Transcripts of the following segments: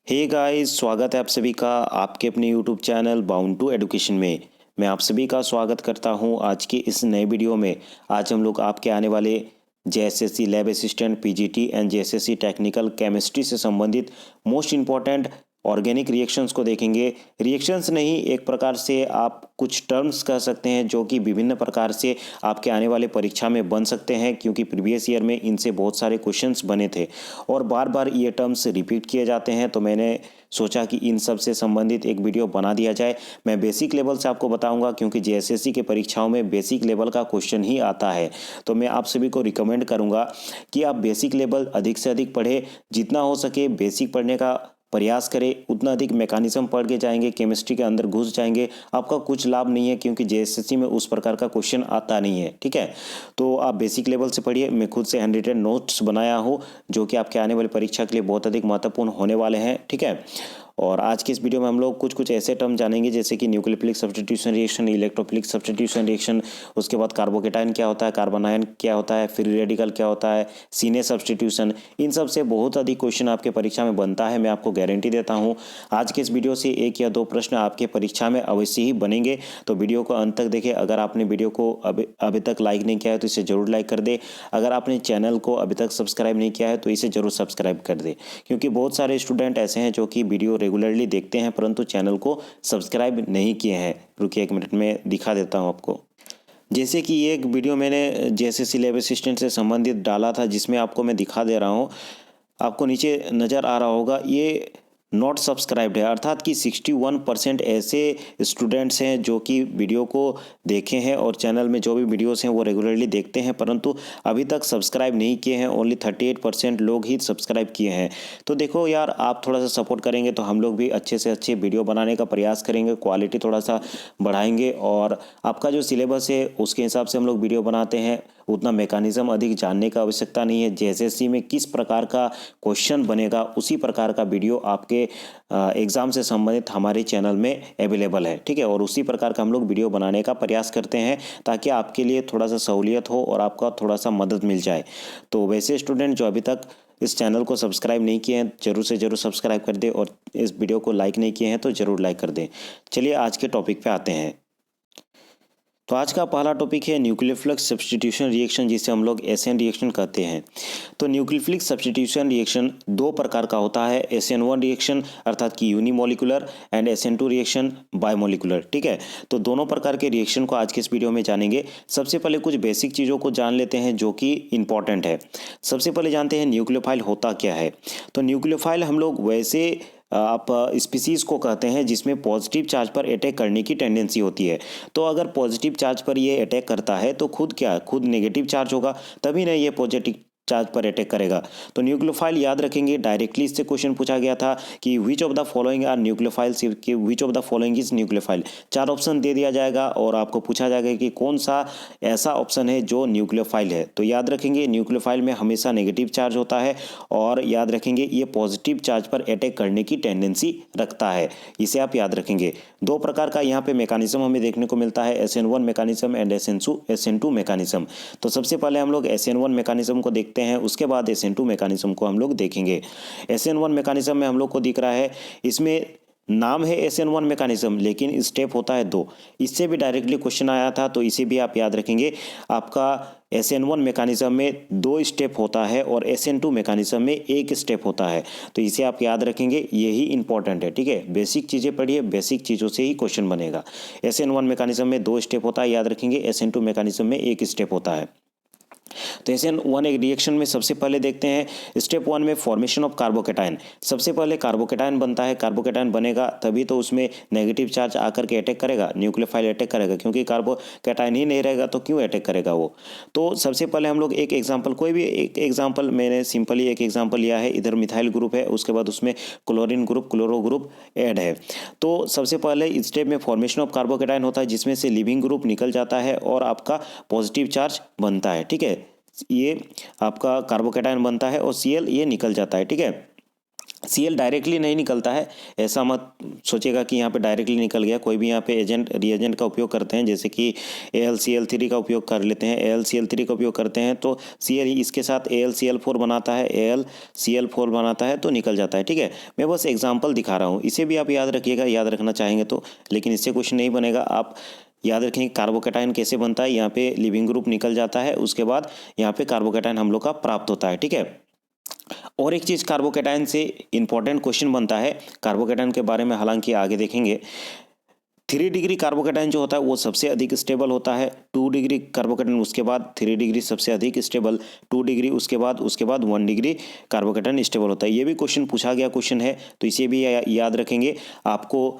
Hey guys, स्वागत है आप सभी का आपके अपने YouTube channel bound to education में। मैं आप सभी का स्वागत करता हूं आज की इस नए वीडियो में। आज हम लोग आपके आने वाले JSSC lab assistant PGT and JSSC technical chemistry से संबंधित मोस्ट इंपॉर्टेंट ऑर्गेनिक रिएक्शंस को देखेंगे। रिएक्शंस नहीं, एक प्रकार से आप कुछ टर्म्स कह सकते हैं जो कि विभिन्न प्रकार से आपके आने वाले परीक्षा में बन सकते हैं, क्योंकि प्रीवियस ईयर में इनसे बहुत सारे क्वेश्चंस बने थे और बार बार ये टर्म्स रिपीट किए जाते हैं। तो मैंने सोचा कि इन सब से संबंधित एक वीडियो बना दिया जाए। मैं बेसिक लेवल से आपको बताऊंगा, क्योंकि जेएसएससी के परीक्षाओं में बेसिक लेवल का क्वेश्चन ही आता है। तो मैं आप सभी को रिकमेंड करूंगा कि आप बेसिक लेवल अधिक से अधिक पढ़ें, जितना हो सके बेसिक पढ़ने का प्रयास करें। उतना अधिक मैकेनिज्म पढ़ के जाएंगे, केमिस्ट्री के अंदर घुस जाएंगे, आपका कुछ लाभ नहीं है, क्योंकि जेएसएससी में उस प्रकार का क्वेश्चन आता नहीं है। ठीक है, तो आप बेसिक लेवल से पढ़िए। मैं खुद से हैंड रिटन नोट्स बनाया हूँ जो कि आपके आने वाली परीक्षा के लिए बहुत अधिक महत्वपूर्ण होने वाले हैं। ठीक है, और आज की इस वीडियो में हम लोग कुछ ऐसे टर्म जानेंगे जैसे कि nucleophilic substitution reaction, electrophilic substitution reaction, उसके बाद कार्बोकेटाइन क्या होता है, कार्बन आयन क्या होता है, फ्री रेडिकल क्या होता है, सीने सब्स्टिट्यूशन। इन सब से बहुत अधिक क्वेश्चन आपके परीक्षा में बनता है, मैं आपको गारंटी देता हूँ। आज के इस वीडियो से एक या दो प्रश्न आपके परीक्षा में अवश्य ही बनेंगे, तो वीडियो को अंत तक देखें। अगर आपने वीडियो को अभी तक लाइक नहीं किया है तो इसे जरूर लाइक कर दे। अगर आपने चैनल को अभी तक सब्सक्राइब नहीं किया है तो इसे जरूर सब्सक्राइब कर दे, क्योंकि बहुत सारे स्टूडेंट ऐसे हैं जो कि वीडियो रेगुलरली देखते हैं परंतु चैनल को सब्सक्राइब नहीं किए हैं। रुकिए एक मिनट में दिखा देता हूं आपको। जैसे कि ये एक वीडियो मैंने जेएसएससी लैब असिस्टेंट से संबंधित डाला था, जिसमें आपको मैं दिखा दे रहा हूं। आपको नीचे नज़र आ रहा होगा, ये नॉट सब्सक्राइब्ड है, अर्थात कि 61% ऐसे स्टूडेंट्स हैं जो कि वीडियो को देखे हैं और चैनल में जो भी वीडियोस हैं वो रेगुलरली देखते हैं, परंतु अभी तक सब्सक्राइब नहीं किए हैं। ओनली 38% लोग ही सब्सक्राइब किए हैं। तो देखो यार, आप थोड़ा सा सपोर्ट करेंगे तो हम लोग भी अच्छे से अच्छे वीडियो बनाने का प्रयास करेंगे, क्वालिटी थोड़ा सा बढ़ाएंगे, और आपका जो सिलेबस है उसके हिसाब से हम लोग वीडियो बनाते हैं। उतना मैकेनिज्म अधिक जानने का आवश्यकता नहीं है। जेएसएससी में किस प्रकार का क्वेश्चन बनेगा उसी प्रकार का वीडियो आपके एग्ज़ाम से संबंधित हमारे चैनल में अवेलेबल है। ठीक है, और उसी प्रकार का हम लोग वीडियो बनाने का प्रयास करते हैं ताकि आपके लिए थोड़ा सा सहूलियत हो और आपका थोड़ा सा मदद मिल जाए। तो वैसे स्टूडेंट जो अभी तक इस चैनल को सब्सक्राइब नहीं किए हैं, जरूर से जरूर सब्सक्राइब कर दें, और इस वीडियो को लाइक नहीं किए हैं तो ज़रूर लाइक कर दें। चलिए आज के टॉपिक पे आते हैं। तो आज का पहला टॉपिक है न्यूक्लियोफिलिक सब्स्टिट्यूशन रिएक्शन, जिसे हम लोग एसएन रिएक्शन कहते हैं। तो न्यूक्लियोफिलिक सब्स्टिट्यूशन रिएक्शन दो प्रकार का होता है, SN1 रिएक्शन अर्थात कि unimolecular, and SN2 reaction biomolecular. ठीक है, तो दोनों प्रकार के रिएक्शन को आज के इस वीडियो में जानेंगे। सबसे पहले कुछ बेसिक चीज़ों को जान लेते हैं जो कि इंपॉर्टेंट है। सबसे पहले जानते हैं न्यूक्लियोफाइल होता क्या है। तो न्यूक्लियोफाइल हम लोग वैसे आप स्पीसीज़ को कहते हैं जिसमें पॉजिटिव चार्ज पर अटैक करने की टेंडेंसी होती है। तो अगर पॉजिटिव चार्ज पर ये अटैक करता है तो खुद नेगेटिव चार्ज होगा, तभी ना ये पॉजिटिव चार्ज पर अटैक करेगा। तो न्यूक्लियोफाइल याद रखेंगे, डायरेक्टली इससे क्वेश्चन पूछा गया था कि which of the following are nucleophiles, which of the following is nucleophile. चार ऑप्शन दे दिया जाएगा और आपको पूछा जाएगा कि कौन सा ऐसा ऑप्शन है जो न्यूक्लियोफाइल है। तो याद रखेंगे, न्यूक्लियोफाइल में हमेशा नेगेटिव चार्ज होता है, और याद रखेंगे ये पॉजिटिव चार्ज पर अटैक करने की टेंडेंसी रखता है। इसे आप याद रखेंगे। दो प्रकार का यहाँ पे मैकेनिज्म हमें देखने को मिलता है, SN1 mechanism and SN2 mechanism. तो सबसे पहले हम लोग SN1 मैकेनिज्म को देखते हैं, उसके बाद SN2 मैकेनिज्म को हम लोग देखेंगे। SN1 मैकेनिज्म में हम लोग को दिख रहा है, इसमें नाम है SN1 मैकेनिज्म लेकिन स्टेप होता है 2। इससे भी डायरेक्टली क्वेश्चन आया था, तो इसे भी आप याद रखेंगे। आपका SN1 मैकेनिज्म में 2 स्टेप होता है और SN2 मैकेनिज्म में 1 स्टेप होता है। तो इसे आप याद रखेंगे, यही इंपॉर्टेंट है। ठीक है, बेसिक चीज़ें पढ़िए, बेसिक चीज़ों से ही क्वेश्चन बनेगा। SN1 मैकेनिज्म में 2 स्टेप होता है, याद रखेंगे। SN2 मैकेनिज्म में 1 स्टेप होता है। तो SN1 एक रिएक्शन में सबसे पहले देखते हैं स्टेप 1 में फॉर्मेशन ऑफ कार्बोकेटाइन। सबसे पहले कार्बोकेटाइन बनता है। कार्बोकेटाइन बनेगा तभी तो उसमें नेगेटिव चार्ज आकर के अटैक करेगा, न्यूक्लियोफाइल अटैक करेगा, क्योंकि कार्बोकेटाइन ही नहीं रहेगा तो क्यों अटैक करेगा वो। तो सबसे पहले हम लोग एक एग्जाम्पल, कोई भी एक एग्जाम्पल, मैंने सिंपली एक एग्जाम्पल लिया है। इधर मिथाइल ग्रुप है, उसके बाद उसमें chlorine group, chloro group add है। तो सबसे पहले इस स्टेप में फॉर्मेशन ऑफ कार्बोकेटाइन होता है, जिसमें से लिविंग ग्रुप निकल जाता है और आपका पॉजिटिव चार्ज बनता है। ठीक है, ये आपका कार्बोकेटाइन बनता है और Cl ये निकल जाता है। ठीक है, Cl डायरेक्टली नहीं निकलता है, ऐसा मत सोचेगा कि यहाँ पे डायरेक्टली निकल गया। कोई भी यहाँ पे एजेंट रिएजेंट का उपयोग करते हैं, जैसे कि AlCl3 का उपयोग कर लेते हैं, AlCl3 का उपयोग करते हैं तो Cl इसके साथ AlCl4 बनाता है, AlCl4 बनाता है तो निकल जाता है। ठीक है, मैं बस एग्जाम्पल दिखा रहा हूँ, इसे भी आप याद रखिएगा, याद रखना चाहेंगे तो, लेकिन इससे कुछ नहीं बनेगा। आप याद रखेंगे कार्बोकेटाइन कैसे बनता है, यहाँ पे लिविंग ग्रुप निकल जाता है, उसके बाद यहाँ पे कार्बोकेटाइन हम लोग का प्राप्त होता है। ठीक है, और एक चीज़ कार्बोकेटाइन से इंपॉर्टेंट क्वेश्चन बनता है कार्बोकेटाइन के बारे में, हालांकि आगे देखेंगे। 3 डिग्री कार्बोकेटाइन जो होता है वो सबसे अधिक स्टेबल होता है, 2 डिग्री कार्बोकेटाइन उसके बाद 3 डिग्री सबसे अधिक स्टेबल, 2 डिग्री उसके बाद 1 डिग्री कार्बोकेटाइन स्टेबल होता है। ये भी क्वेश्चन पूछा गया क्वेश्चन है, तो इसे भी याद रखेंगे। आपको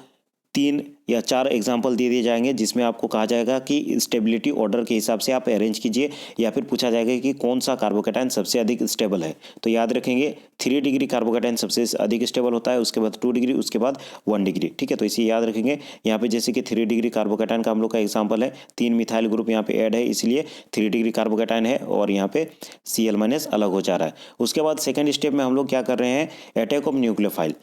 3 या 4 एग्जाम्पल दे दिए जाएंगे जिसमें आपको कहा जाएगा कि स्टेबिलिटी ऑर्डर के हिसाब से आप अरेंज कीजिए, या फिर पूछा जाएगा कि कौन सा कार्बोकेटाइन सबसे अधिक स्टेबल है। तो याद रखेंगे 3 डिग्री कार्बोकेटाइन सबसे अधिक स्टेबल होता है, उसके बाद 2 डिग्री, उसके बाद 1 डिग्री। ठीक है, तो इसे याद रखेंगे। यहाँ पे जैसे कि 3 डिग्री कार्बोकेटाइन का हम लोग का एग्जाम्पल है, 3 मिथाइल ग्रुप यहाँ पे ऐड है, इसलिए 3 डिग्री कार्बोकेटाइन है और यहाँ पे Cl- अलग हो जा रहा है। उसके बाद सेकेंड स्टेप में हम लोग क्या कर रहे हैं, attack of nucleophile.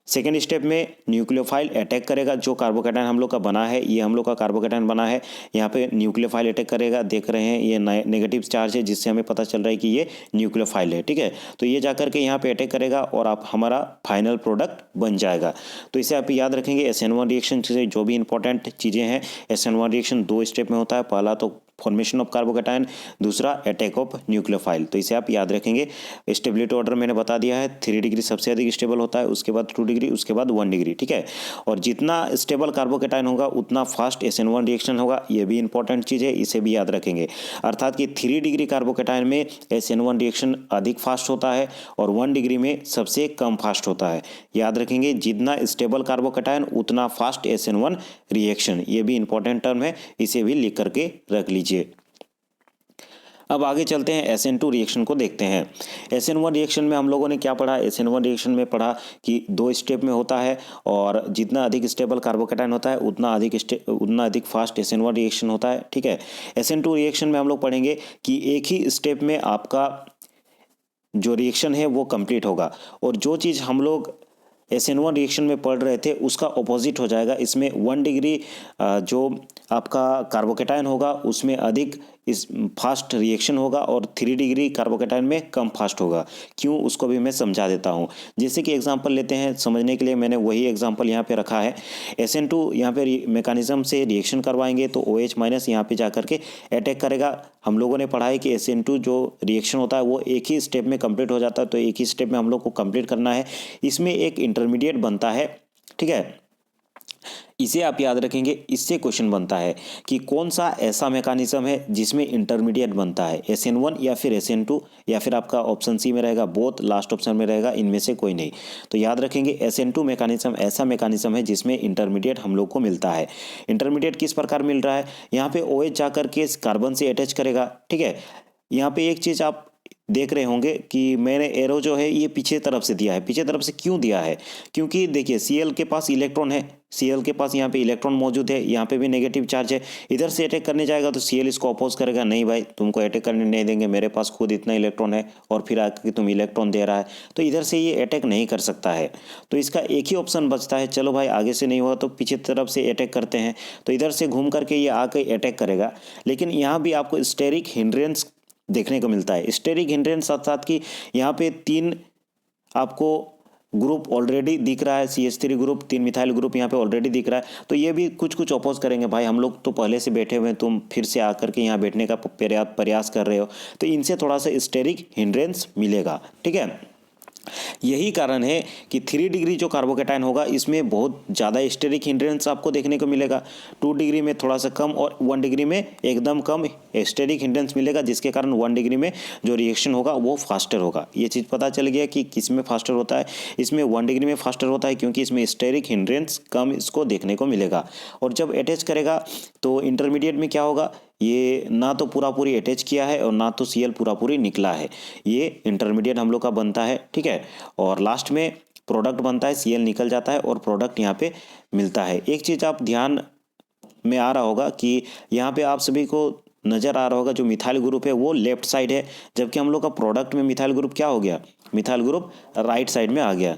Second step में न्यूक्लियोफाइल अटैक करेगा, जो कार्बोकेटाइन हम लोग का बना है, ये हम लोग का कार्बोकेटाइन बना है, यहाँ पे न्यूक्लियोफाइल अटैक करेगा। देख रहे हैं ये नेगेटिव चार्ज है, जिससे हमें पता चल रहा है कि ये न्यूक्लियोफाइल है। ठीक है, तो ये जाकर के यहाँ पे अटैक करेगा और आप हमारा फाइनल प्रोडक्ट बन जाएगा। तो इसे आप याद रखेंगे। SN1 रिएक्शन से जो भी इंपॉर्टेंट चीज़ें हैं, SN1 रिएक्शन 2 स्टेप में होता है। पहला तो फॉर्मेशन ऑफ कार्बोकेटाइन, दूसरा अटैक ऑफ न्यूक्लियोफाइल। तो इसे आप याद रखेंगे। स्टेबिलिटी ऑर्डर मैंने बता दिया है, 3 डिग्री सबसे अधिक स्टेबल होता है, उसके बाद 2 डिग्री, उसके बाद 1 डिग्री। ठीक है, और जितना स्टेबल कार्बोकेटाइन होगा उतना फास्ट SN1 रिएक्शन होगा, ये भी इंपॉर्टेंट चीज़ है, इसे भी याद रखेंगे। अर्थात कि 3 डिग्री कार्बोकेटाइन में SN1 रिएक्शन अधिक फास्ट होता है और 1 डिग्री में सबसे कम फास्ट होता है। याद रखेंगे, जितना स्टेबल कार्बोकेटाइन उतना फास्ट SN1 रिएक्शन, ये भी इंपॉर्टेंट टर्म है, इसे भी लिख करके रख लीजिए। अब आगे चलते हैं, SN2 रिएक्शन को देखते हैं। SN1 रिएक्शन में हम लोगों ने क्या पढ़ा, SN1 रिएक्शन में पढ़ा कि 2 स्टेप में होता है और जितना अधिक स्टेबल कार्बोकेटाइन होता है उतना अधिक फास्ट SN1 रिएक्शन होता है। ठीक है, SN2 रिएक्शन में हम लोग पढ़ेंगे कि एक ही स्टेप में आपका जो रिएक्शन है वो कंप्लीट होगा, और जो चीज़ हम लोग SN1 रिएक्शन में पढ़ रहे थे उसका ऑपोजिट हो जाएगा। इसमें 1 डिग्री जो आपका कार्बोकेटाइन होगा उसमें अधिक इस फास्ट रिएक्शन होगा और 3 डिग्री कार्बोकेटाइन में कम फास्ट होगा। क्यों, उसको भी मैं समझा देता हूँ। जैसे कि एग्जांपल लेते हैं, समझने के लिए मैंने वही एग्जांपल यहाँ पे रखा है। SN2 यहाँ पे मैकेनिज्म से रिएक्शन करवाएंगे तो OH- यहाँ पे जाकर के अटैक करेगा। हम लोगों ने पढ़ा है कि SN2 जो रिएक्शन होता है वो एक ही स्टेप में कंप्लीट हो जाता है, तो एक ही स्टेप में हम लोग को कंप्लीट करना है। इसमें एक इंटरमीडिएट बनता है। ठीक है, इसे आप याद रखेंगे। इससे क्वेश्चन बनता है कि कौन सा ऐसा मैकेनिज्म है जिसमें इंटरमीडिएट बनता है, SN1 या फिर SN2, या फिर आपका ऑप्शन सी में रहेगा बोथ, लास्ट ऑप्शन में रहेगा इनमें से कोई नहीं। तो याद रखेंगे SN2 मैकेनिज्म ऐसा मैकेनिज्म है जिसमें इंटरमीडिएट हम लोग को मिलता है। इंटरमीडिएट किस प्रकार मिल रहा है, यहाँ पे OH जाकर के कार्बन से अटैच करेगा। ठीक है, यहाँ पे एक चीज़ आप देख रहे होंगे कि मैंने एरो जो है ये पीछे तरफ से दिया है। पीछे तरफ से क्यों दिया है, क्योंकि देखिए Cl के पास इलेक्ट्रॉन है, Cl के पास यहाँ पे इलेक्ट्रॉन मौजूद है, यहाँ पे भी नेगेटिव चार्ज है। इधर से अटैक करने जाएगा तो Cl इसको अपोज करेगा, नहीं भाई तुमको अटैक करने नहीं देंगे, मेरे पास खुद इतना इलेक्ट्रॉन है और फिर आकर तुम इलेक्ट्रॉन दे रहा है, तो इधर से ये अटैक नहीं कर सकता है। तो इसका एक ही ऑप्शन बचता है, चलो भाई आगे से नहीं हुआ तो पीछे तरफ से अटैक करते हैं। तो इधर से घूम करके ये आकर अटैक करेगा, लेकिन यहाँ भी आपको स्टेरिक हिंड्रेंस देखने को मिलता है। स्टेरिक हिंड्रेंस साथ साथ कि यहाँ पे 3 आपको ग्रुप ऑलरेडी दिख रहा है, CH3 ग्रुप, 3 मिथाइल ग्रुप यहाँ पे ऑलरेडी दिख रहा है, तो ये भी कुछ कुछ अपोज करेंगे। भाई हम लोग तो पहले से बैठे हुए हैं, तुम फिर से आकर के यहाँ बैठने का प्रयास कर रहे हो, तो इनसे थोड़ा सा स्टेरिक हिंड्रेंस मिलेगा। ठीक है, यही कारण है कि 3 डिग्री जो कार्बोकेटाइन होगा इसमें बहुत ज़्यादा स्टेरिक हिंड्रेंस आपको देखने को मिलेगा, 2 डिग्री में थोड़ा सा कम और 1 डिग्री में एकदम कम स्टेरिक हिंड्रेंस मिलेगा, जिसके कारण 1 डिग्री में जो रिएक्शन होगा वो फास्टर होगा। ये चीज़ पता चल गया कि किस में फास्टर होता है, इसमें 1 डिग्री में फास्टर होता है क्योंकि इसमें स्टेरिक हिंड्रेंस कम इसको देखने को मिलेगा। और जब अटैच करेगा तो इंटरमीडिएट में क्या होगा, ये ना तो पूरा पूरी अटैच किया है और ना तो Cl पूरा पूरी निकला है, ये इंटरमीडिएट हम लोग का बनता है। ठीक है, और लास्ट में प्रोडक्ट बनता है, Cl निकल जाता है और प्रोडक्ट यहाँ पे मिलता है। एक चीज़ आप ध्यान में आ रहा होगा कि यहाँ पे आप सभी को नज़र आ रहा होगा जो मिथाइल ग्रुप है वो लेफ्ट साइड है, जबकि हम लोग का प्रोडक्ट में मिथाइल ग्रुप क्या हो गया, मिथाइल ग्रुप राइट साइड में आ गया।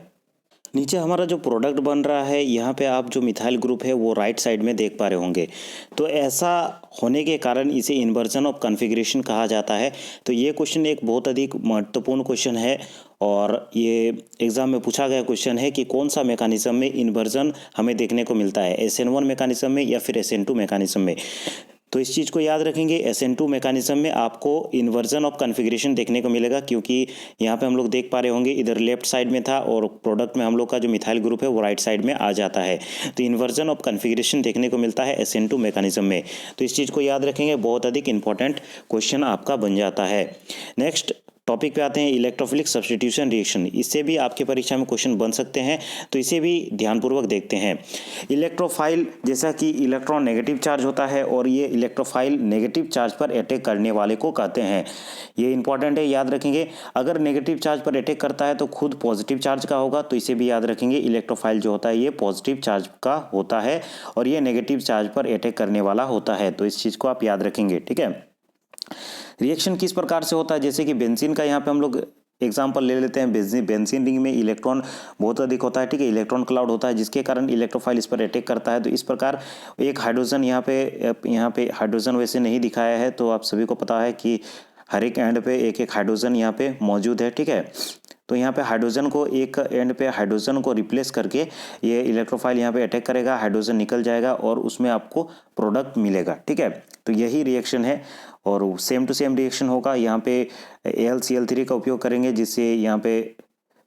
नीचे हमारा जो प्रोडक्ट बन रहा है यहाँ पे आप जो मिथाइल ग्रुप है वो राइट साइड में देख पा रहे होंगे। तो ऐसा होने के कारण इसे इन्वर्जन ऑफ कॉन्फ़िगरेशन कहा जाता है। तो ये क्वेश्चन एक बहुत अधिक महत्वपूर्ण क्वेश्चन है और ये एग्ज़ाम में पूछा गया क्वेश्चन है कि कौन सा मैकेनिज्म में इन्वर्जन हमें देखने को मिलता है, SN1 मैकेनिज्म में या फिर SN2 मैकेनिज्म में। तो इस चीज़ को याद रखेंगे, SN2 मैकेनिज्म में आपको इन्वर्जन ऑफ कॉन्फ़िगरेशन देखने को मिलेगा, क्योंकि यहाँ पे हम लोग देख पा रहे होंगे इधर लेफ्ट साइड में था और प्रोडक्ट में हम लोग का जो मिथाइल ग्रुप है वो राइट साइड में आ जाता है। तो इन्वर्जन ऑफ कॉन्फ़िगरेशन देखने को मिलता है SN2 मैकेनिज्म में। तो इस चीज़ को याद रखेंगे, बहुत अधिक इंपॉर्टेंट क्वेश्चन आपका बन जाता है। नेक्स्ट टॉपिक पे आते हैं, इलेक्ट्रोफिलिक सब्स्टिट्यूशन रिएक्शन। इससे भी आपके परीक्षा में क्वेश्चन बन सकते हैं, तो इसे भी ध्यानपूर्वक देखते हैं। इलेक्ट्रोफाइल, जैसा कि इलेक्ट्रॉन नेगेटिव चार्ज होता है और ये इलेक्ट्रोफाइल नेगेटिव चार्ज पर अटैक करने वाले को कहते हैं। ये इंपॉर्टेंट है, याद रखेंगे। अगर नेगेटिव चार्ज पर अटैक करता है तो खुद पॉजिटिव चार्ज का होगा, तो इसे भी याद रखेंगे। इलेक्ट्रोफाइल जो होता है ये पॉजिटिव चार्ज का होता है और ये नेगेटिव चार्ज पर अटैक करने वाला होता है। तो इस चीज़ को आप याद रखेंगे, ठीक है। रिएक्शन किस प्रकार से होता है, जैसे कि बेंजीन का यहाँ पे हम लोग एग्जाम्पल ले लेते हैं। बेंजीन रिंग में इलेक्ट्रॉन बहुत अधिक होता है, ठीक है। इलेक्ट्रॉन क्लाउड होता है जिसके कारण इलेक्ट्रोफाइल इस पर अटैक करता है। तो इस प्रकार एक हाइड्रोजन यहाँ पे हाइड्रोजन वैसे नहीं दिखाया है, तो आप सभी को पता है कि हर एक एंड पे एक एक हाइड्रोजन यहाँ पे मौजूद है, ठीक है। तो यहाँ पे हाइड्रोजन को एक एंड पे हाइड्रोजन को रिप्लेस करके ये इलेक्ट्रोफाइल यहाँ पे अटैक करेगा, हाइड्रोजन निकल जाएगा और उसमें आपको प्रोडक्ट मिलेगा, ठीक है। तो यही रिएक्शन है और सेम टू सेम रिएक्शन होगा। यहाँ पे AlCl3 का उपयोग करेंगे, जिससे यहाँ पे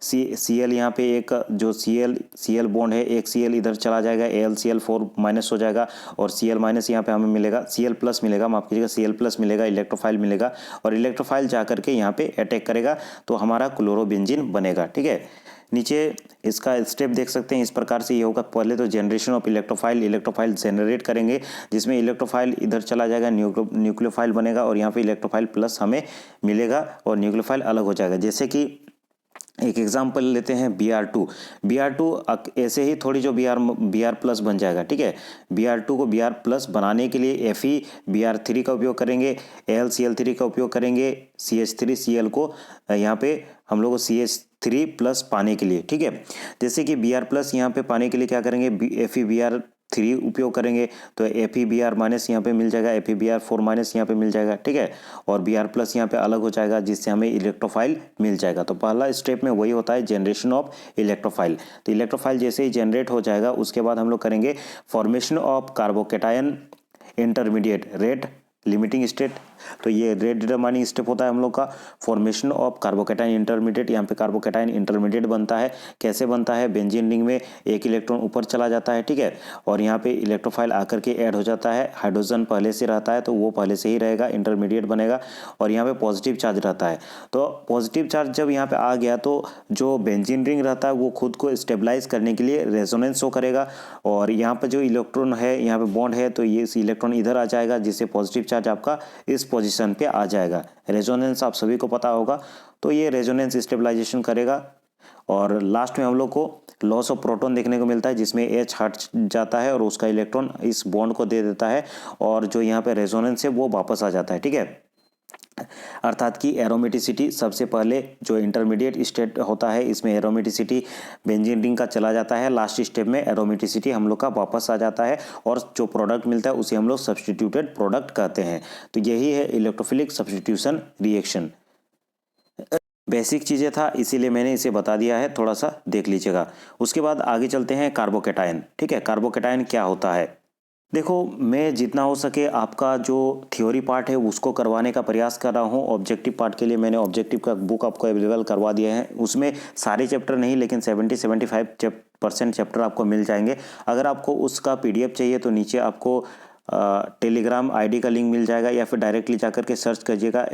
Cl यहाँ पे एक जो Cl बॉन्ड है, एक Cl इधर चला जाएगा, AlCl4 माइनस हो जाएगा और Cl माइनस यहाँ पे हमें मिलेगा, Cl प्लस मिलेगा, माफ कीजिएगा, Cl प्लस मिलेगा, इलेक्ट्रोफाइल मिलेगा और इलेक्ट्रोफाइल जा करके यहाँ पे अटैक करेगा, तो हमारा क्लोरोबेंजीन बनेगा, ठीक है। नीचे इसका स्टेप देख सकते हैं, इस प्रकार से ये होगा। पहले तो जनरेशन ऑफ इलेक्ट्रोफाइल जनरेट करेंगे, जिसमें इलेक्ट्रोफाइल इधर चला जाएगा, न्यूक्लियोफाइल बनेगा और यहाँ पे इलेक्ट्रोफाइल प्लस हमें मिलेगा और न्यूक्लियोफाइल अलग हो जाएगा। जैसे कि एक एग्जाम्पल लेते हैं Br2 ऐसे ही थोड़ी जो Br प्लस बन जाएगा, ठीक है। Br2 को Br प्लस बनाने के लिए FeBr3 का उपयोग करेंगे, AlCl3 का उपयोग करेंगे, CH3Cl को यहाँ पे हम लोग CH3 प्लस पाने के लिए, ठीक है। जैसे कि Br प्लस यहाँ पे पाने के लिए क्या करेंगे, FeBr3 उपयोग करेंगे, तो FeBr माइनस यहाँ पे मिल जाएगा, FeBr4 माइनस यहाँ पे मिल जाएगा, ठीक है। और Br प्लस यहाँ पे अलग हो जाएगा, जिससे हमें इलेक्ट्रोफाइल मिल जाएगा। तो पहला स्टेप में वही होता है, जनरेशन ऑफ इलेक्ट्रोफाइल। तो इलेक्ट्रोफाइल जैसे ही जनरेट हो जाएगा, उसके बाद हम लोग करेंगे formation of carbocation intermediate, rate limiting state. तो ये रेट डिटरमाइनिंग स्टेप होता है हम लोग का, फॉर्मेशन ऑफ कार्बोकेटाइन इंटरमीडिएट। यहाँ पे कार्बोकेटाइन इंटरमीडिएट बनता है, कैसे बनता है, बेंजीन रिंग में एक इलेक्ट्रॉन ऊपर चला जाता है, ठीक है, और यहाँ पे इलेक्ट्रोफाइल आकर के ऐड हो जाता है। हाइड्रोजन पहले से रहता है तो वो पहले से ही रहेगा, इंटरमीडिएट बनेगा और यहाँ पे पॉजिटिव चार्ज रहता है। तो पॉजिटिव चार्ज जब यहाँ पे आ गया तो जो बेंजीन रिंग रहता है वो खुद को स्टेबलाइज करने के लिए रेजोनेंस शो करेगा और यहाँ पर जो इलेक्ट्रॉन है, यहाँ पे बॉन्ड है, तो ये इलेक्ट्रॉन इधर आ जाएगा, जिससे पॉजिटिव चार्ज आपका इस पोजीशन पे आ जाएगा। रेजोनेंस आप सभी को पता होगा, तो ये रेजोनेंस स्टेबलाइजेशन करेगा और लास्ट में हम लोग को लॉस ऑफ प्रोटॉन देखने को मिलता है, जिसमें H हट जाता है और उसका इलेक्ट्रॉन इस बॉन्ड को दे देता है और जो यहाँ पे रेजोनेंस है वो वापस आ जाता है, ठीक है। अर्थात कि एरोमेटिसिटी सबसे पहले जो इंटरमीडिएट स्टेट होता है, इसमें एरोमेटिसिटी बेंजीन रिंग का चला जाता है, लास्ट स्टेप में एरोमेटिसिटी हम लोग का वापस आ जाता है और जो प्रोडक्ट मिलता है उसे हम लोग सब्स्टिट्यूटेड प्रोडक्ट कहते हैं। तो यही है इलेक्ट्रोफिलिक सब्स्टिट्यूशन रिएक्शन। बेसिक चीज़ें था, इसीलिए मैंने इसे बता दिया है, थोड़ा सा देख लीजिएगा। उसके बाद आगे चलते हैं कार्बोकेटायन, ठीक है। कार्बोकेटायन क्या होता है, देखो मैं जितना हो सके आपका जो थ्योरी पार्ट है उसको करवाने का प्रयास कर रहा हूँ। ऑब्जेक्टिव पार्ट के लिए मैंने ऑब्जेक्टिव का बुक आपको अवेलेबल करवा दिया है, उसमें सारे चैप्टर नहीं लेकिन 70-75% चैप्टर आपको मिल जाएंगे। अगर आपको उसका PDF चाहिए तो नीचे आपको टेलीग्राम ID का लिंक मिल जाएगा या फिर डायरेक्टली जाकर के सर्च कीजिएगा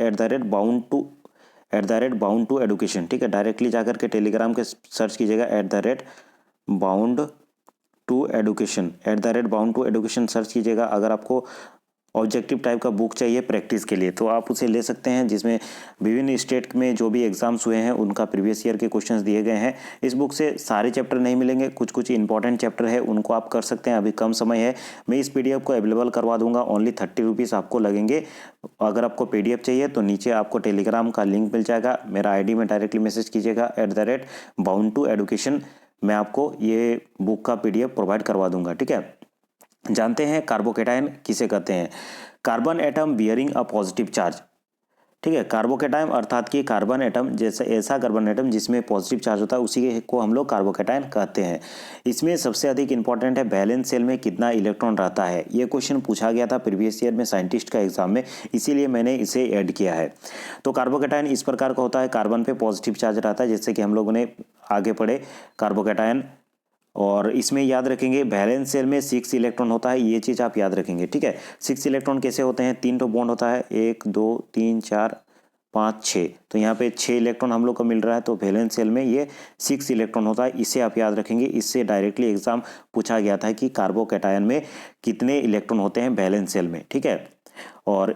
@bound to education, ठीक है। डायरेक्टली जाकर के टेलीग्राम के सर्च कीजिएगा @bound टू एडुकेशन सर्च कीजिएगा। अगर आपको ऑब्जेक्टिव टाइप का बुक चाहिए प्रैक्टिस के लिए तो आप उसे ले सकते हैं, जिसमें विभिन्न स्टेट में जो भी एग्जाम्स हुए हैं उनका प्रीवियस ईयर के क्वेश्चंस दिए गए हैं। इस बुक से सारे चैप्टर नहीं मिलेंगे, कुछ कुछ इंपॉर्टेंट चैप्टर है उनको आप कर सकते हैं। अभी कम समय है, मैं इस PDF को अवेलेबल करवा दूंगा, ओनली 30 रुपीज़ आपको लगेंगे। अगर आपको PDF चाहिए तो नीचे आपको टेलीग्राम का लिंक मिल जाएगा, मेरा ID में डायरेक्टली मैसेज कीजिएगा @bound to education मैं आपको ये बुक का PDF प्रोवाइड करवा दूंगा, ठीक है। जानते हैं कार्बोकेटायन किसे कहते हैं। Carbon atom bearing a positive charge, ठीक है। कार्बोकेटायन अर्थात कि कार्बन एटम जैसे ऐसा कार्बन एटम जिसमें पॉजिटिव चार्ज होता है उसी को हम लोग कार्बोकेटायन कहते हैं। इसमें सबसे अधिक इंपॉर्टेंट है वैलेंस शेल में कितना इलेक्ट्रॉन रहता है। ये क्वेश्चन पूछा गया था प्रीवियस ईयर में साइंटिस्ट का एग्जाम में, इसीलिए मैंने इसे ऐड किया है। तो कार्बोकेटायन इस प्रकार का होता है, कार्बन पे पॉजिटिव चार्ज रहता है, जैसे कि हम लोगों ने आगे पढ़े कार्बोकेटायन। और इसमें याद रखेंगे वैलेंस शेल में 6 इलेक्ट्रॉन होता है, ये चीज़ आप याद रखेंगे, ठीक है। 6 इलेक्ट्रॉन कैसे होते हैं, 3 तो बॉन्ड होता है, 1 2 3 4 5 6, तो यहाँ पे 6 इलेक्ट्रॉन हम लोग को मिल रहा है, तो वैलेंस शेल में ये 6 इलेक्ट्रॉन होता है। इसे आप याद रखेंगे, इससे डायरेक्टली एग्जाम पूछा गया था कि कार्बोकेटायन में कितने इलेक्ट्रॉन होते हैं वैलेंस शेल में, ठीक है। और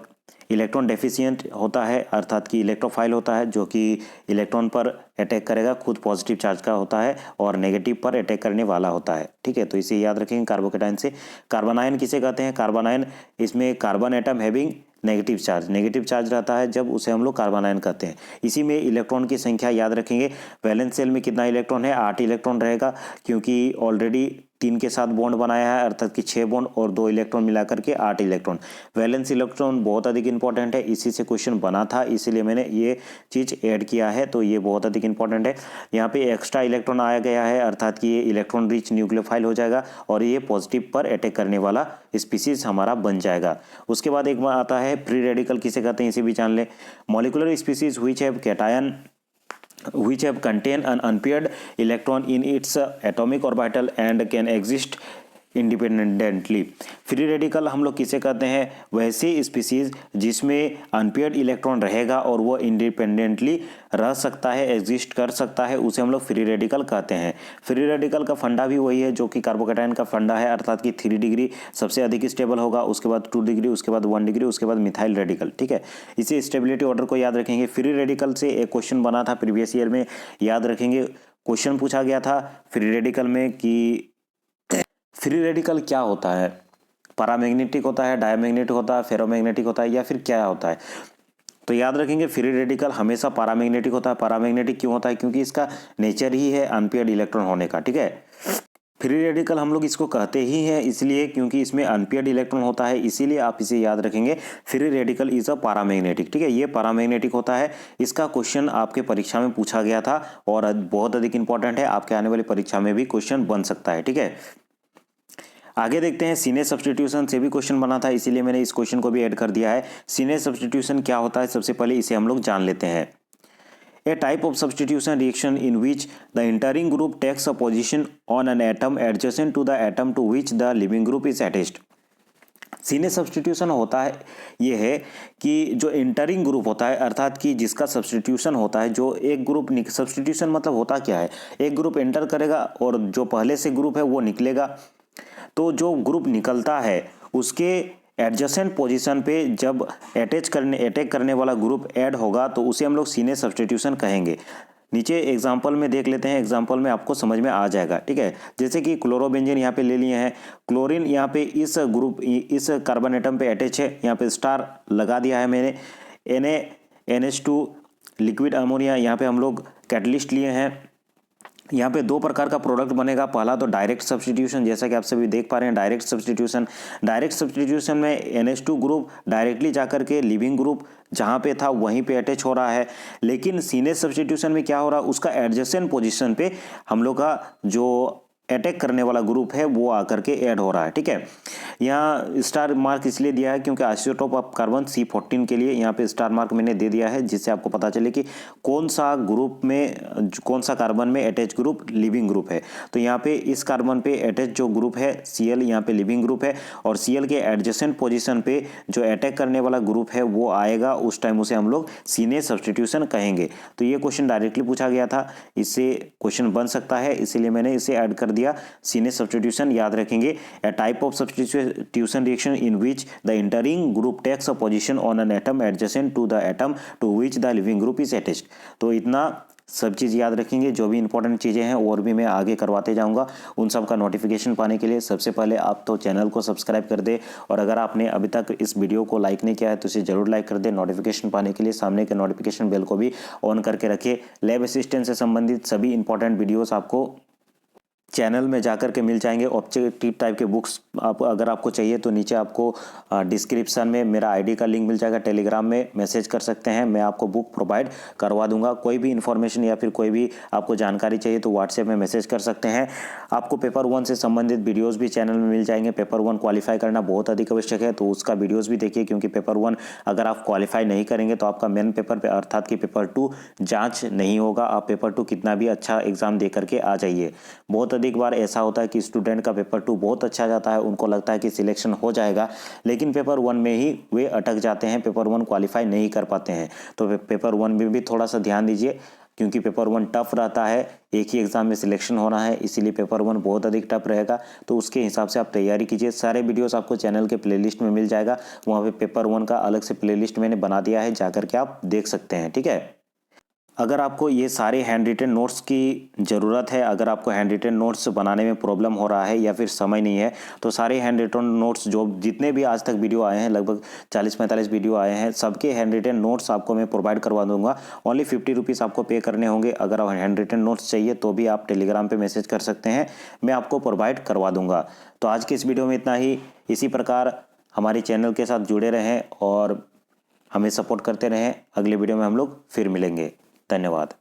इलेक्ट्रॉन डेफिशिएंट होता है अर्थात कि इलेक्ट्रोफाइल होता है, जो कि इलेक्ट्रॉन पर अटैक करेगा, खुद पॉजिटिव चार्ज का होता है, और नेगेटिव पर अटैक करने वाला होता है, ठीक है। तो इसे याद रखेंगे कार्बोकेटायन से। कार्बोनायन किसे कहते हैं, कार्बोनायन इसमें carbon atom having negative charge रहता है, जब उसे हम लोग कार्बोनायन कहते हैं। इसी में इलेक्ट्रॉन की संख्या याद रखेंगे, वैलेंस शेल में कितना इलेक्ट्रॉन है, 8 इलेक्ट्रॉन रहेगा, क्योंकि ऑलरेडी 3 के साथ बॉन्ड बनाया है, अर्थात कि 6 बॉन्ड और 2 इलेक्ट्रॉन मिलाकर के 8 इलेक्ट्रॉन। वैलेंस इलेक्ट्रॉन बहुत अधिक इंपॉर्टेंट है, इसी से क्वेश्चन बना था, इसीलिए मैंने ये चीज़ ऐड किया है, तो ये बहुत अधिक इंपॉर्टेंट है। यहाँ पे एक्स्ट्रा इलेक्ट्रॉन आया गया है, अर्थात कि ये इलेक्ट्रॉन रिच न्यूक्लियोफाइल हो जाएगा और ये पॉजिटिव पर अटैक करने वाला स्पीसीज हमारा बन जाएगा। उसके बाद एक बार आता है फ्री रेडिकल किसे कहते हैं, इसे भी जान ले। Molecular species which have cation which have contain an unpaired electron in its atomic orbital and can exist independently. Free radical हम लोग किसे कहते हैं, वैसे स्पीसीज जिसमें अनपेयर्ड इलेक्ट्रॉन रहेगा और वो इंडिपेंडेंटली रह सकता है, एग्जिस्ट कर सकता है, उसे हम लोग फ्री रेडिकल कहते हैं। फ्री रेडिकल का फंडा भी वही है जो कि कार्बोकेटायन का फंडा है, अर्थात कि 3 डिग्री सबसे अधिक स्टेबल होगा, उसके बाद 2 डिग्री, उसके बाद 1 डिग्री, उसके बाद मिथाइल रेडिकल, ठीक है। इसी स्टेबिलिटी ऑर्डर को याद रखेंगे। फ्री रेडिकल से एक क्वेश्चन बना था प्रीवियस ईयर में, याद रखेंगे। क्वेश्चन पूछा गया था फ्री रेडिकल में कि फ्री रेडिकल क्या होता है, पैरामैग्नेटिक होता है, डायमैग्नेटिक होता है, फेरोमैग्नेटिक होता है, या फिर क्या होता है। तो याद रखेंगे फ्री रेडिकल हमेशा पैरामैग्नेटिक होता है। पैरामैग्नेटिक क्यों होता है, क्योंकि इसका नेचर ही है अनपेयर्ड इलेक्ट्रॉन होने का, ठीक है। फ्री रेडिकल हम लोग इसको कहते ही हैं इसलिए क्योंकि इसमें अनपेयर्ड इलेक्ट्रॉन होता है, इसीलिए आप इसे याद रखेंगे free radical is a paramagnetic, ठीक है। ये पैरामैग्नेटिक होता है। इसका क्वेश्चन आपके परीक्षा में पूछा गया था और बहुत अधिक इंपॉर्टेंट है, आपके आने वाली परीक्षा में भी क्वेश्चन बन सकता है, ठीक है। आगे देखते हैं सीने सब्स्टिट्यूशन से भी क्वेश्चन बना था, इसीलिए मैंने इस क्वेश्चन को भी ऐड कर दिया है। सीने सब्स्टिट्यूशन क्या होता है, सबसे पहले इसे हम लोग जान लेते हैं। A type of substitution reaction in which the entering group takes a position on an atom adjacent to the atom to which the leaving group is attached. Cine substitution होता है ये है कि जो इंटरिंग ग्रुप होता है, अर्थात कि जिसका सब्स्टिट्यूशन होता है, जो एक ग्रुप सब्स्टिट्यूशन मतलब होता क्या है, एक ग्रुप एंटर करेगा और जो पहले से ग्रुप है वो निकलेगा। तो जो ग्रुप निकलता है उसके एडजेसेंट पोजीशन पे जब अटैक करने वाला ग्रुप ऐड होगा तो उसे हम लोग सीने सब्स्टिट्यूशन कहेंगे। नीचे एग्जाम्पल में देख लेते हैं, एग्जाम्पल में आपको समझ में आ जाएगा, ठीक है। जैसे कि क्लोरोबेंजीन यहाँ पे ले लिए हैं, क्लोरीन यहाँ पे इस ग्रुप इस कार्बन एटम पे अटैच है, यहाँ पे स्टार लगा दिया है मैंने। NH2 लिक्विड अमोनिया यहाँ पे हम लोग कैटलिस्ट लिए हैं। यहाँ पे 2 प्रकार का प्रोडक्ट बनेगा, पहला तो डायरेक्ट सब्स्टिट्यूशन, जैसा कि आप सभी देख पा रहे हैं डायरेक्ट सब्स्टिट्यूशन में NH2 ग्रुप डायरेक्टली जाकर के लिविंग ग्रुप जहाँ पे था वहीं पे अटैच हो रहा है। लेकिन सीने सब्स्टिट्यूशन में क्या हो रहा है, उसका एडजेसेंट पोजीशन पे हम लोग का जो अटैक करने वाला ग्रुप है वो आकर के ऐड हो रहा है, ठीक है। यहाँ स्टार मार्क इसलिए दिया है क्योंकि आइसोटोप ऑफ कार्बन C14 के लिए यहाँ पे स्टार मार्क मैंने दे दिया है, जिससे आपको पता चले कि कौन सा ग्रुप में कौन सा कार्बन में अटैच ग्रुप लिविंग ग्रुप है। तो यहाँ पे इस कार्बन पे अटैच जो ग्रुप है Cl, यहाँ पे लिविंग ग्रुप है, और Cl के एडजेसेंट पोजिशन पे जो अटैक करने वाला ग्रुप है वो आएगा, उस टाइम उसे हम लोग सीने सब्स्टिट्यूशन कहेंगे। तो ये क्वेश्चन डायरेक्टली पूछा गया था, इससे क्वेश्चन बन सकता है, इसीलिए मैंने इसे ऐड कर दिया। सीने सब्स्टिट्यूशन याद रखेंगे, a type of substitution reaction in which the entering group takes a position on an atom adjacent to the atom to which the leaving group is attached. तो इतना सब चीज़ याद रखेंगे, जो भी इंपॉर्टेंट चीज़ें हैं और भी मैं आगे करवाते जाऊंगा। उन सब का नोटिफिकेशन पाने के लिए सबसे पहले आप तो चैनल को सब्सक्राइब कर दे, और अगर आपने अभी तक इस वीडियो को लाइक नहीं किया है तो इसे जरूर लाइक कर दे। नोटिफिकेशन पाने के लिए सामने के नोटिफिकेशन बेल को भी ऑन करके रखें। लैब असिस्टेंट से संबंधित सभी इंपॉर्टेंट वीडियोस आपको चैनल में जाकर के मिल जाएंगे। ऑब्जेक्टिव टाइप के बुक्स आप अगर आपको चाहिए तो नीचे आपको डिस्क्रिप्शन में मेरा आईडी का लिंक मिल जाएगा, टेलीग्राम में मैसेज कर सकते हैं, मैं आपको बुक प्रोवाइड करवा दूंगा। कोई भी इन्फॉर्मेशन या फिर कोई भी आपको जानकारी चाहिए तो व्हाट्सएप में मैसेज कर सकते हैं। आपको पेपर 1 से संबंधित वीडियोज़ भी चैनल में मिल जाएंगे। पेपर 1 क्वालिफाई करना बहुत अधिक आवश्यक है, तो उसका वीडियोज़ भी देखिए, क्योंकि पेपर 1 अगर आप क्वालिफाई नहीं करेंगे तो आपका मेन पेपर पे अर्थात कि पेपर 2 जांच नहीं होगा। आप पेपर 2 कितना भी अच्छा एग्जाम दे करके आ जाइए। बहुत अधिक बार ऐसा होता है कि स्टूडेंट का पेपर 2 बहुत अच्छा जाता है, उनको लगता है कि सिलेक्शन हो जाएगा, लेकिन पेपर 1 में ही वे अटक जाते हैं, पेपर 1 क्वालिफाई नहीं कर पाते हैं। तो पेपर 1 में भी थोड़ा सा ध्यान दीजिए, क्योंकि पेपर 1 टफ रहता है, एक ही एग्जाम में सिलेक्शन होना है, इसीलिए पेपर 1 बहुत अधिक टफ रहेगा। तो उसके हिसाब से आप तैयारी कीजिए। सारे वीडियोस आपको चैनल के प्लेलिस्ट में मिल जाएगा, वहाँ पे पेपर 1 का अलग से प्लेलिस्ट मैंने बना दिया है, जाकर के आप देख सकते हैं। ठीक है, अगर आपको ये सारे हैंड रिटन नोट्स की ज़रूरत है, अगर आपको हैंड रिटन नोट्स बनाने में प्रॉब्लम हो रहा है या फिर समय नहीं है, तो सारे हैंड रिटन नोट्स जो जितने भी आज तक वीडियो आए हैं, लगभग 40-45 वीडियो आए हैं, सबके हैंड रिटन नोट्स आपको मैं प्रोवाइड करवा दूंगा। ओनली 50 रुपीज़ आपको पे करने होंगे। अगर आप हैंड रिटन नोट्स चाहिए तो भी आप टेलीग्राम पर मैसेज कर सकते हैं, मैं आपको प्रोवाइड करवा दूंगा। तो आज के इस वीडियो में इतना ही। इसी प्रकार हमारे चैनल के साथ जुड़े रहें और हमें सपोर्ट करते रहें। अगले वीडियो में हम लोग फिर मिलेंगे। धन्यवाद।